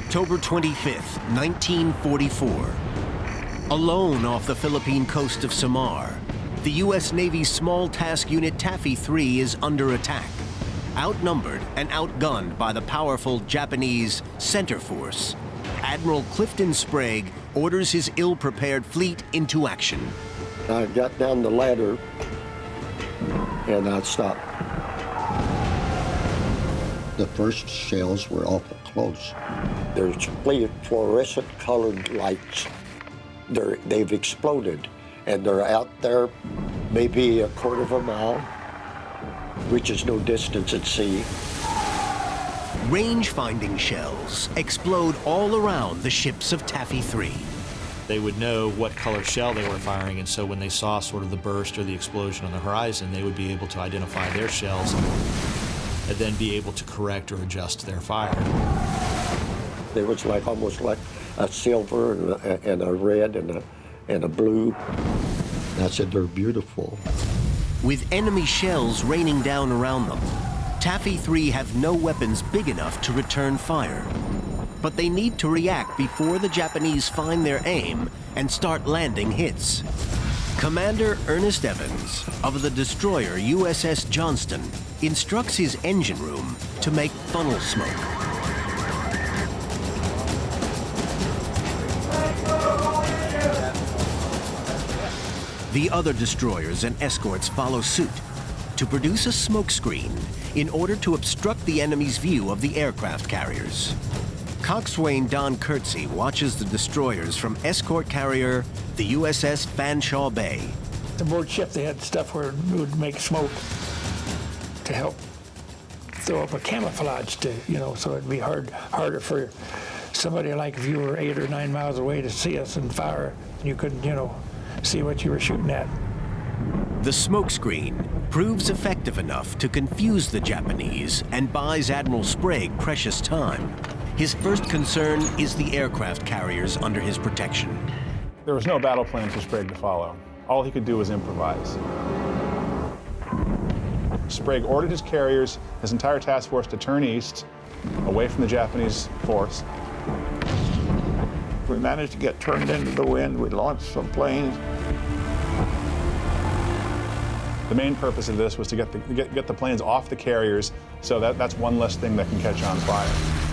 October 25th, 1944. Alone off the Philippine coast of Samar, the U.S. Navy's small task unit Taffy 3 is under attack. Outnumbered and outgunned by the powerful Japanese Center Force, Admiral Clifton Sprague orders his ill-prepared fleet into action. I got down the ladder and I stopped. The first shells were awful close. There's fluorescent colored lights. They've exploded and they're out there maybe a quarter of a mile, which is no distance at sea. Range-finding shells explode all around the ships of Taffy 3. They would know what color shell they were firing, and so when they saw sort of the burst or the explosion on the horizon, they would be able to identify their shells and then be able to correct or adjust their fire. It was almost like a silver and a red and a blue. I said, they're beautiful. With enemy shells raining down around them, Taffy 3 have no weapons big enough to return fire. But they need to react before the Japanese find their aim and start landing hits. Commander Ernest Evans of the destroyer USS Johnston instructs his engine room to make funnel smoke. The other destroyers and escorts follow suit to produce a smoke screen in order to obstruct the enemy's view of the aircraft carriers. Coxswain Don Curtsey watches the destroyers from escort carrier the USS Fanshawe Bay. Aboard ship, they had stuff where it would make smoke to help throw up a camouflage so it'd be harder for somebody like if you were 8 or 9 miles away to see us and fire, you couldn't, see what you were shooting at. The smoke screen proves effective enough to confuse the Japanese and buys Admiral Sprague precious time. His first concern is the aircraft carriers under his protection. There was no battle plan for Sprague to follow. All he could do was improvise. Sprague ordered his carriers, his entire task force, to turn east, away from the Japanese force. We managed to get turned into the wind. We launched some planes. The main purpose of this was to get the planes off the carriers, so that's one less thing that can catch on fire.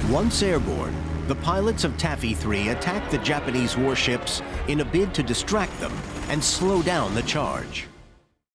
Once airborne, the pilots of Taffy 3 attack the Japanese warships in a bid to distract them and slow down the charge.